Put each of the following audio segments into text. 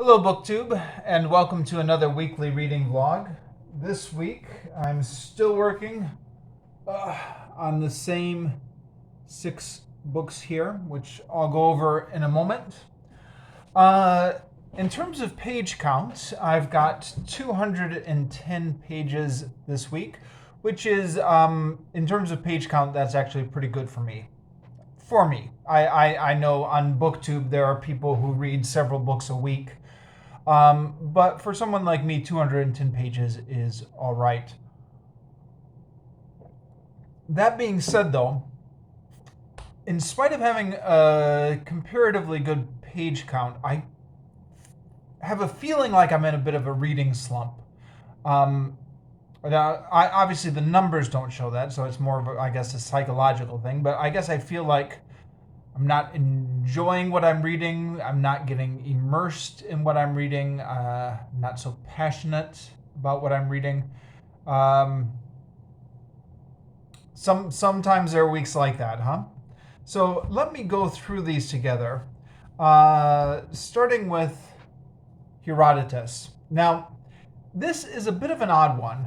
Hello, BookTube, and welcome to another weekly reading vlog. This week, I'm still working on the same 6 books here, which I'll go over in a moment. In terms of page count, I've got 210 pages this week, which is, in terms of page count, that's actually pretty good for me. I know on BookTube there are people who read several books a week. But for someone like me, 210 pages is all right. That being said, though, in spite of having a comparatively good page count, I have a feeling like I'm in a bit of a reading slump. Obviously, the numbers don't show that, so it's more of, I guess, a psychological thing. But I guess I feel like I'm not enjoying what I'm reading. I'm not getting immersed in what I'm reading. Not so passionate about what I'm reading. Sometimes there are weeks like that, huh? So let me go through these together, starting with Herodotus. Now, this is a bit of an odd one.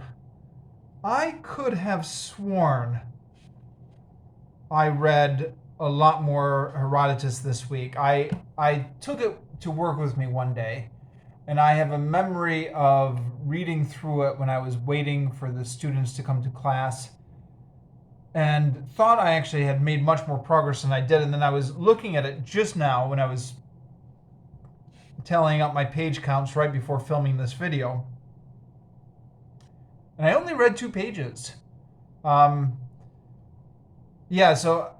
I could have sworn I read a lot more Herodotus this week. I took it to work with me one day, and I have a memory of reading through it when I was waiting for the students to come to class, and thought I actually had made much more progress than I did. And then I was looking at it just now when I was tallying up my page counts right before filming this video, and I only read 2 pages. So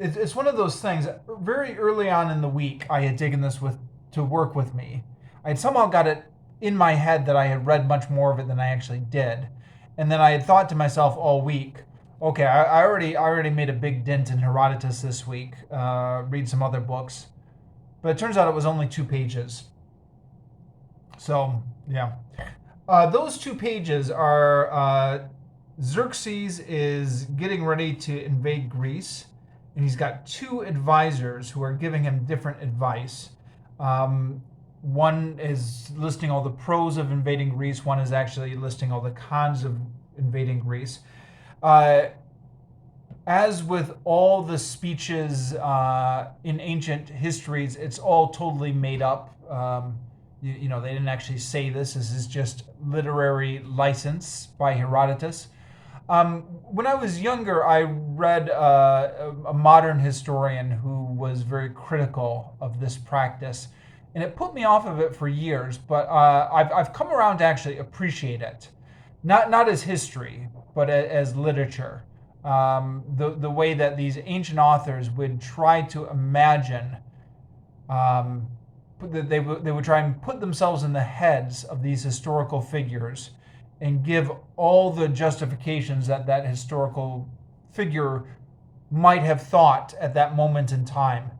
it's one of those things. Very early on in the week, I had taken this to work with me. I had somehow got it in my head that I had read much more of it than I actually did, and then I had thought to myself all week, okay, I already made a big dent in Herodotus this week. Read some other books, but it turns out it was only 2 pages. So yeah, those 2 pages are Xerxes is getting ready to invade Greece, and he's got 2 advisors who are giving him different advice. One is listing all the pros of invading Greece. One is actually listing all the cons of invading Greece. As with all the speeches in ancient histories, it's all totally made up. They didn't actually say this. This is just literary license by Herodotus. When I was younger, I read a modern historian who was very critical of this practice, and it put me off of it for years. But I've come around to actually appreciate it, not as history, but as literature. The way that these ancient authors would try to imagine. They would try and put themselves in the heads of these historical figures and give all the justifications that historical figure might have thought at that moment in time.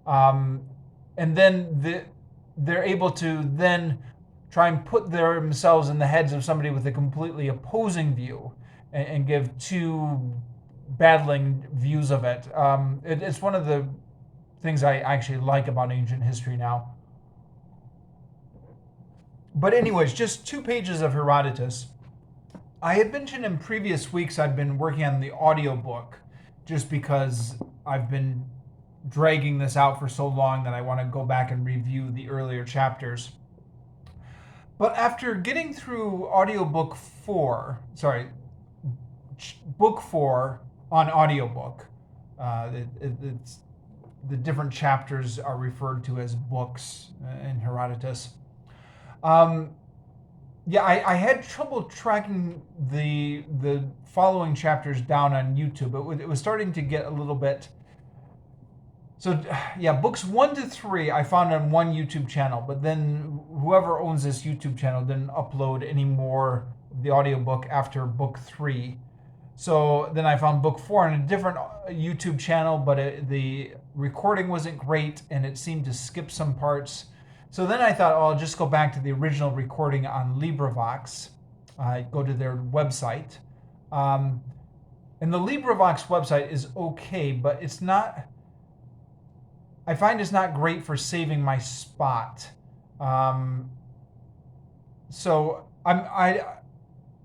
And then they're able to then try and put themselves in the heads of somebody with a completely opposing view and give 2 battling views of it. It's one of the things I actually like about ancient history now. But anyways, just 2 pages of Herodotus. I had mentioned in previous weeks I've been working on the audiobook just because I've been dragging this out for so long that I want to go back and review the earlier chapters. But after getting through book 4 on audiobook, it's the different chapters are referred to as books in Herodotus. I had trouble tracking the following chapters down on YouTube. It was starting to get a little bit. So yeah, books 1 to 3 I found on one YouTube channel, but then whoever owns this YouTube channel didn't upload any more of the audiobook after book 3. So then I found book 4 on a different YouTube channel, but the recording wasn't great and it seemed to skip some parts. So then I thought, I'll just go back to the original recording on LibriVox. Go to their website. And the LibriVox website is okay, but it's not I find it's not great for saving my spot. So I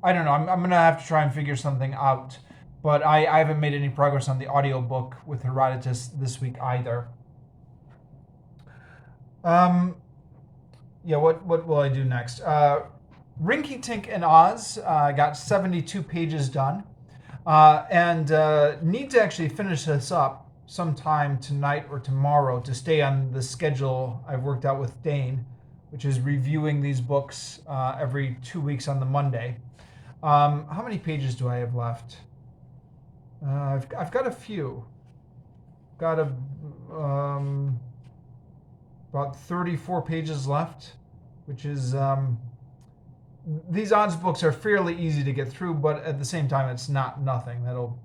don't know. I'm gonna have to try and figure something out. But I haven't made any progress on the audiobook with Herodotus this week either. Yeah, what will I do next? Rinkitink and Oz got 72 pages done, and need to actually finish this up sometime tonight or tomorrow to stay on the schedule I've worked out with Dane, which is reviewing these books every 2 weeks on the Monday. How many pages do I have left? I've got a few. Got about 34 pages left, which is these odds books are fairly easy to get through, but at the same time, it's not nothing. I'll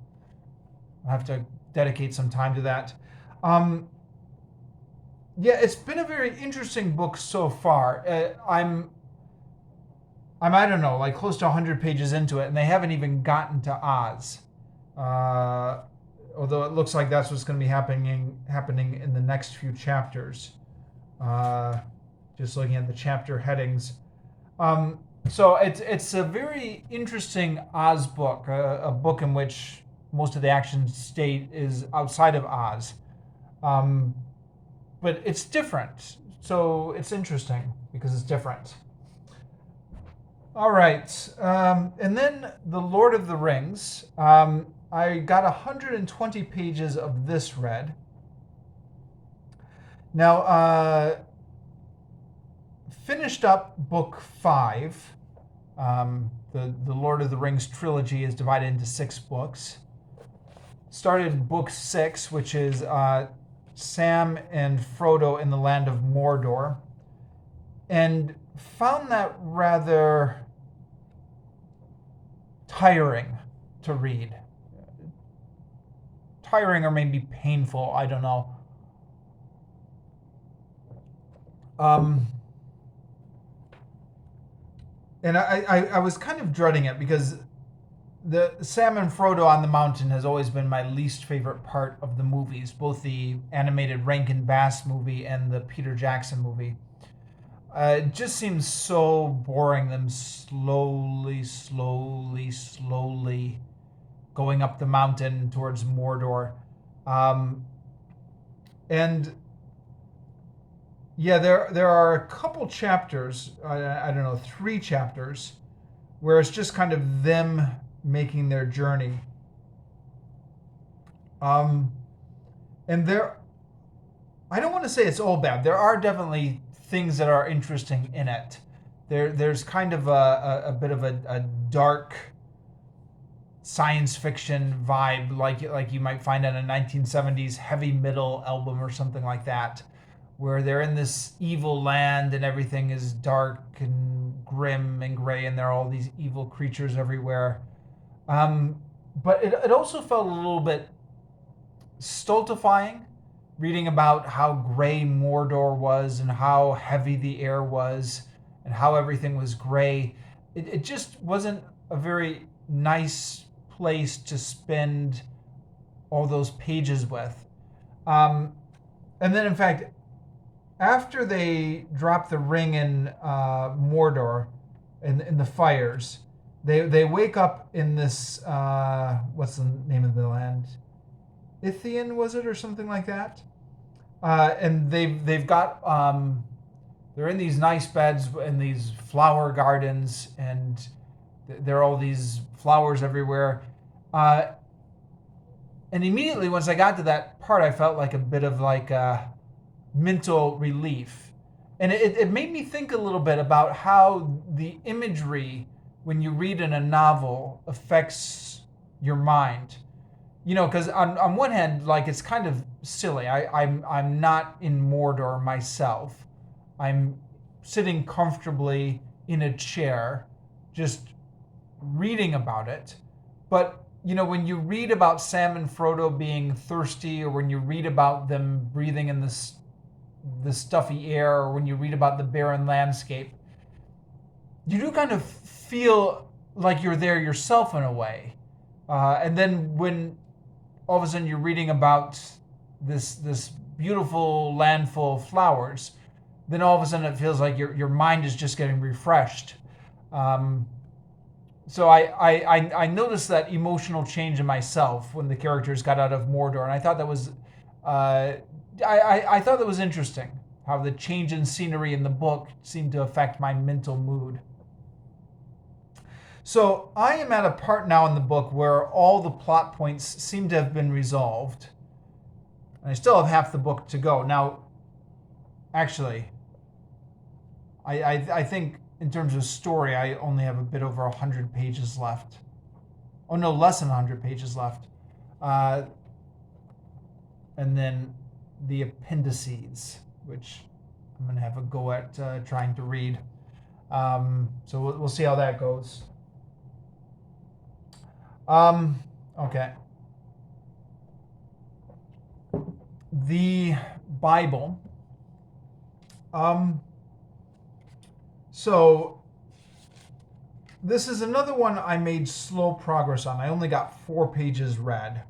have to dedicate some time to that. Yeah, it's been a very interesting book so far. I'm I don't know, like close to 100 pages into it, and they haven't even gotten to Oz. Although it looks like that's what's going to be happening in the next few chapters. Just looking at the chapter headings. So it's a very interesting Oz book, a book in which most of the action state is outside of Oz. But it's different, so it's interesting because it's different. All right, and then The Lord of the Rings. I got 120 pages of this read. Now, finished up book 5. The Lord of the Rings trilogy is divided into 6 books. Started book 6, which is Sam and Frodo in the land of Mordor, and found that rather tiring to read. Tiring or maybe painful, I don't know. And I was kind of dreading it because the Sam and Frodo on the mountain has always been my least favorite part of the movies, both the animated Rankin Bass movie and the Peter Jackson movie. It just seems so boring, them slowly going up the mountain towards Mordor. And yeah, there are a couple chapters, I don't know, 3 chapters, where it's just kind of them making their journey. And I don't want to say it's all bad. There are definitely things that are interesting in it. There's kind of a bit of a dark science fiction vibe, like you might find on a 1970s heavy metal album or something like that, where they're in this evil land and everything is dark and grim and gray and there are all these evil creatures everywhere. But it also felt a little bit stultifying, reading about how gray Mordor was and how heavy the air was and how everything was gray. It just wasn't a very nice place to spend all those pages with. And then, in fact, after they drop the ring in Mordor, in the fires, they wake up in this, what's the name of the land? Ithian, was it, or something like that? And they've got they're in these nice beds in these flower gardens, and there are all these flowers everywhere. And immediately once I got to that part, I felt like a bit of like a mental relief, and it made me think a little bit about how the imagery when you read in a novel affects your mind. You know, because on one hand, like, it's kind of silly. I'm not in Mordor myself. I'm sitting comfortably in a chair, just reading about it. But, you know, when you read about Sam and Frodo being thirsty, or when you read about them breathing in the stuffy air, or when you read about the barren landscape, you do kind of feel like you're there yourself in a way. And then when all of a sudden you're reading about this beautiful land full of flowers, then all of a sudden it feels like your mind is just getting refreshed. So I noticed that emotional change in myself when the characters got out of Mordor, and I thought that was I thought that was interesting, how the change in scenery in the book seemed to affect my mental mood. So I am at a part now in the book where all the plot points seem to have been resolved. And I still have half the book to go. Now, actually, I think in terms of story, I only have a bit over 100 pages left. Oh no, less than 100 pages left. And then the appendices, which I'm going to have a go at trying to read. So we'll see how that goes. Okay. The Bible. So this is another one I made slow progress on. I only got 4 pages read.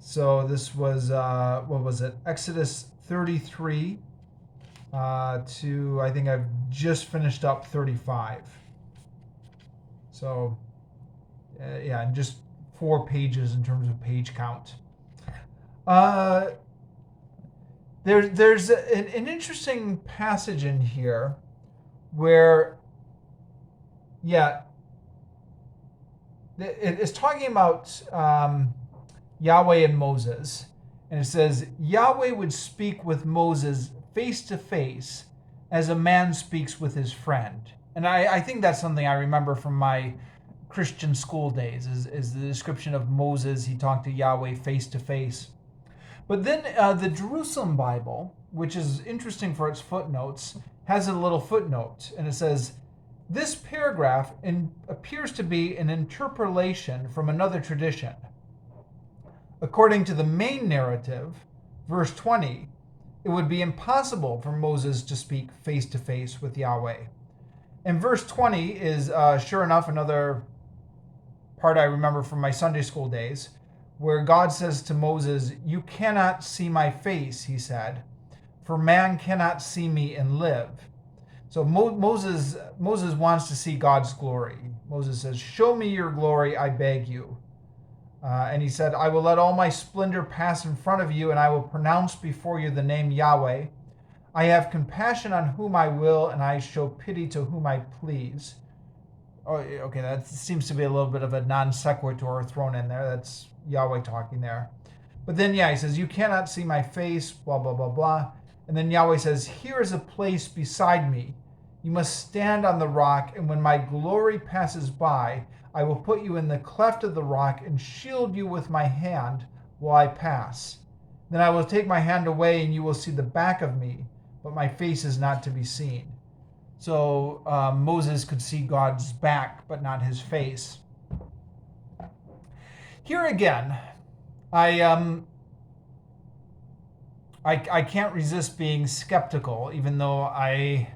So this was, what was it? Exodus 33 to, I think I've just finished up 35. So, yeah, just 4 pages in terms of page count. There's an interesting passage in here where, yeah, it's talking about Yahweh and Moses. And it says, Yahweh would speak with Moses face to face as a man speaks with his friend. And I think that's something I remember from my Christian school days, is the description of Moses. He talked to Yahweh face to face. But then the Jerusalem Bible, which is interesting for its footnotes, has a little footnote. And it says, this paragraph appears to be an interpolation from another tradition. According to the main narrative, verse 20, it would be impossible for Moses to speak face to face with Yahweh. And verse 20 is, sure enough, another part I remember from my Sunday school days, where God says to Moses, you cannot see my face, he said, for man cannot see me and live. So Moses wants to see God's glory. Moses says, show me your glory, I beg you. And he said, I will let all my splendor pass in front of you, and I will pronounce before you the name Yahweh. I have compassion on whom I will, and I show pity to whom I please. Oh, okay, that seems to be a little bit of a non sequitur thrown in there. That's Yahweh talking there. But then, yeah, he says, you cannot see my face, blah, blah, blah, blah. And then Yahweh says, here is a place beside me. You must stand on the rock, and when my glory passes by, I will put you in the cleft of the rock and shield you with my hand while I pass. Then I will take my hand away, and you will see the back of me, but my face is not to be seen. So Moses could see God's back, but not his face. Here again, I can't resist being skeptical, even though I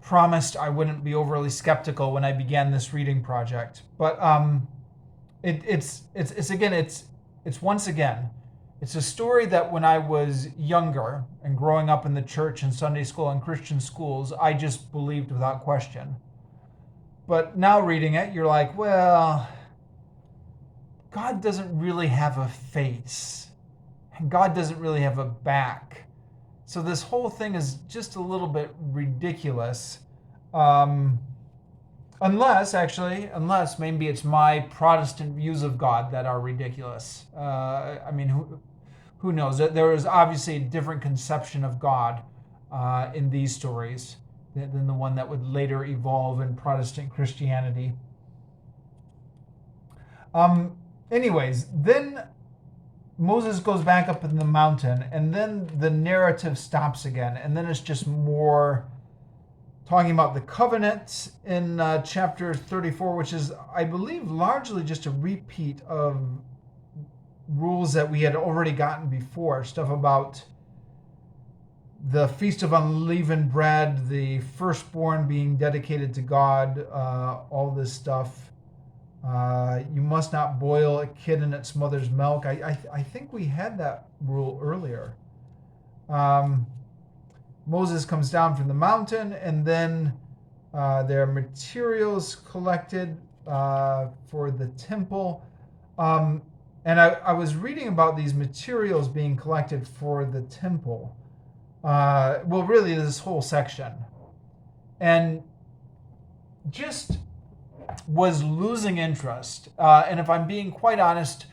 promised I wouldn't be overly skeptical when I began this reading project. But it's once again, it's a story that when I was younger and growing up in the church and Sunday school and Christian schools, I just believed without question. But now reading it, you're like, well, God doesn't really have a face, and God doesn't really have a back. So this whole thing is just a little bit ridiculous. Unless maybe it's my Protestant views of God that are ridiculous. I mean, who knows? There is obviously a different conception of God in these stories than the one that would later evolve in Protestant Christianity. Anyways, then Moses goes back up in the mountain, and then the narrative stops again, and then it's just more talking about the covenant in chapter 34, which is, I believe, largely just a repeat of rules that we had already gotten before. Stuff about the Feast of Unleavened Bread, the firstborn being dedicated to God, all this stuff. You must not boil a kid in its mother's milk. I think we had that rule earlier. Moses comes down from the mountain, and then there are materials collected for the temple. And I was reading about these materials being collected for the temple. Well, really, this whole section. And just was losing interest. And if I'm being quite honest,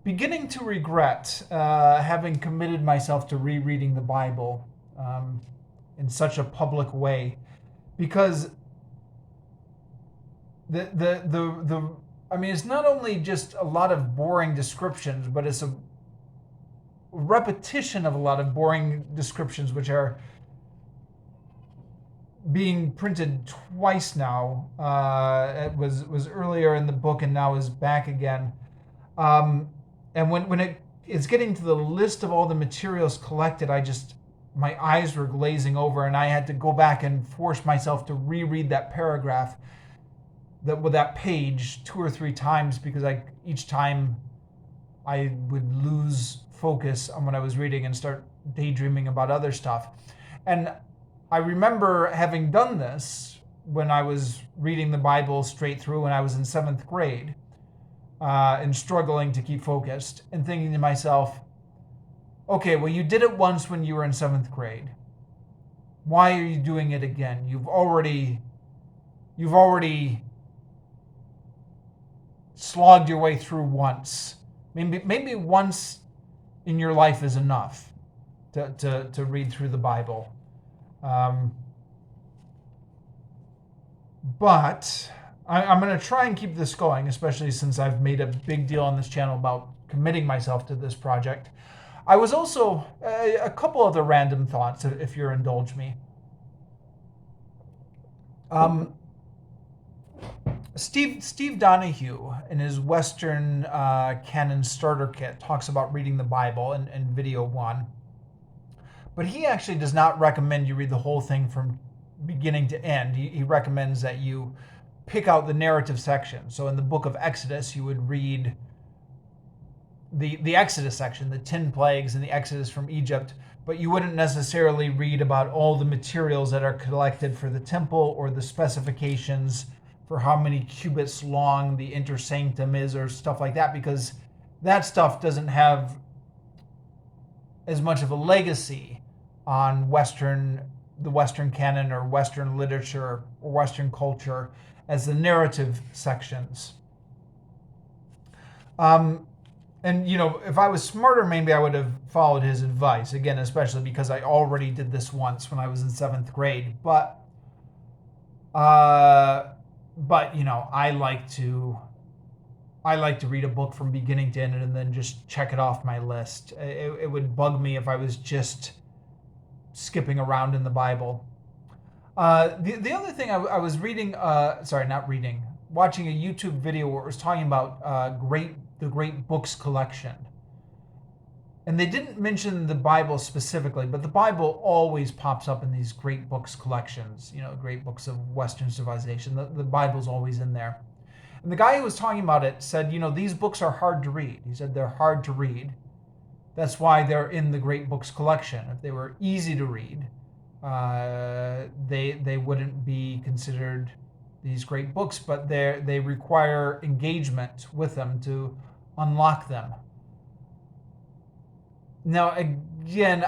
beginning to regret having committed myself to rereading the Bible in such a public way. Because I mean, it's not only just a lot of boring descriptions, but it's a repetition of a lot of boring descriptions, which are being printed twice now. It was earlier in the book and now is back again. And when it's getting to the list of all the materials collected, my eyes were glazing over, and I had to go back and force myself to reread that paragraph, that page 2 or 3 times, because each time I would lose focus on what I was reading and start daydreaming about other stuff. And I remember having done this when I was reading the Bible straight through when I was in 7th grade, and struggling to keep focused, and thinking to myself, okay, well, you did it once when you were in 7th grade. Why are you doing it again? You've already slogged your way through once. Maybe once in your life is enough to read through the Bible. But I'm going to try and keep this going, especially since I've made a big deal on this channel about committing myself to this project. I was also a couple other random thoughts, if you'll indulge me. Steve Donahue, in his Western Canon Starter Kit, talks about reading the Bible in video 1. But he actually does not recommend you read the whole thing from beginning to end. He recommends that you pick out the narrative section. So in the book of Exodus, you would read the Exodus section, the 10 plagues and the Exodus from Egypt, but you wouldn't necessarily read about all the materials that are collected for the temple or the specifications for how many cubits long the intersanctum is or stuff like that, because that stuff doesn't have as much of a legacy on the Western canon or Western literature or Western culture as the narrative sections. And, if I was smarter, maybe I would have followed his advice. Again, especially because I already did this once when I was in 7th grade. But I like to read a book from beginning to end and then just check it off my list. It would bug me if I was just skipping around in the Bible. The other thing I was reading, watching a YouTube video where it was talking about the Great Books collection. And they didn't mention the Bible specifically, but the Bible always pops up in these great books collections, great books of Western civilization. The Bible's always in there. And the guy who was talking about it said, these books are hard to read. He said they're hard to read. That's why they're in the Great Books collection. If they were easy to read, they wouldn't be considered these great books, but they require engagement with them to unlock them. Now, again,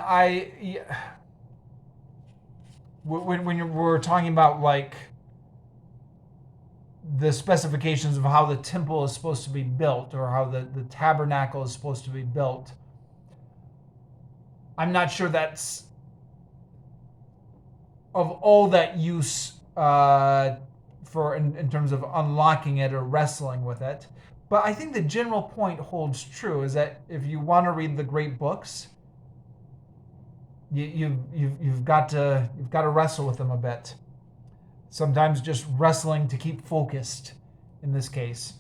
when we're talking about the specifications of how the temple is supposed to be built or how the tabernacle is supposed to be built, I'm not sure that's of all that use for in terms of unlocking it or wrestling with it. But I think the general point holds true, is that if you want to read the great books, you've got to wrestle with them a bit. Sometimes just wrestling to keep focused in this case.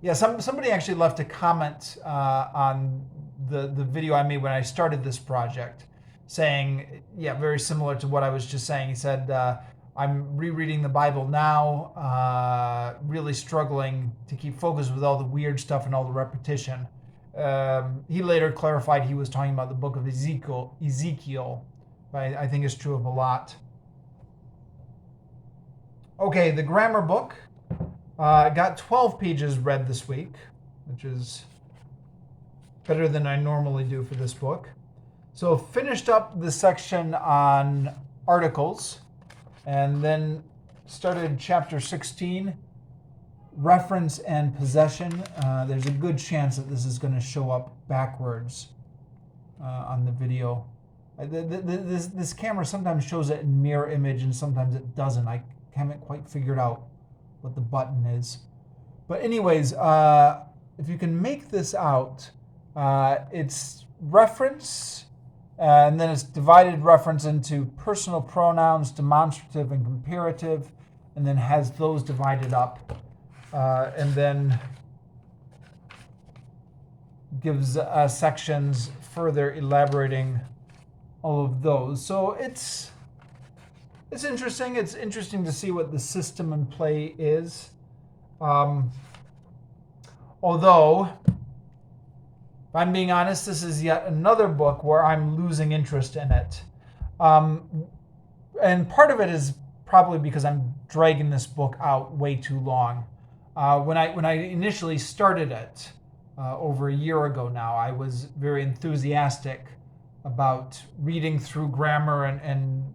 Yeah, somebody actually left a comment on the video I made when I started this project, saying, very similar to what I was just saying. He said, I'm rereading the Bible now, really struggling to keep focused with all the weird stuff and all the repetition. He later clarified he was talking about the book of Ezekiel, but I think it's true of a lot. Okay, the grammar book. Got 12 pages read this week, which is better than I normally do for this book. So finished up the section on articles, and then started chapter 16, reference and possession. There's a good chance that this is going to show up backwards on the video. This camera sometimes shows it in mirror image and sometimes it doesn't. I haven't quite figured out what the button is. But anyways, if you can make this out, it's reference, and then it's divided reference into personal pronouns, demonstrative and comparative, and then has those divided up, and then gives sections further elaborating all of those. So it's interesting. It's interesting to see what the system in play is. Although, if I'm being honest, this is yet another book where I'm losing interest in it. And part of it is probably because I'm dragging this book out way too long. When I initially started it over a year ago now, I was very enthusiastic about reading through grammar and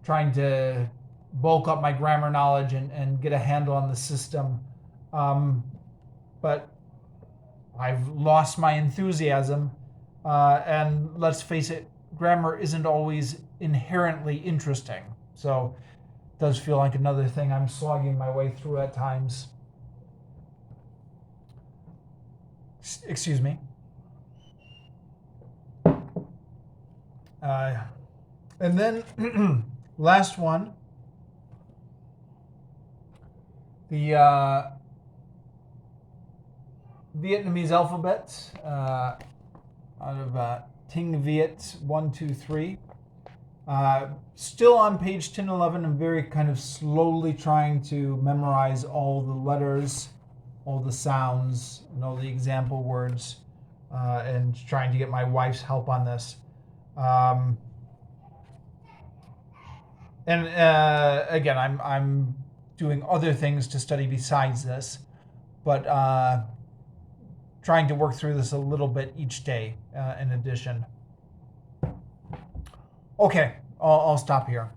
trying to bulk up my grammar knowledge and get a handle on the system. But I've lost my enthusiasm, and let's face it, grammar isn't always inherently interesting. So it does feel like another thing I'm slogging my way through at times. Excuse me. And then last one, the Vietnamese alphabet out of Tieng Viet 123. Still on page 1011, I'm very kind of slowly trying to memorize all the letters, all the sounds, and all the example words, and trying to get my wife's help on this. And again, I'm doing other things to study besides this, but trying to work through this a little bit each day in addition. Okay, I'll stop here.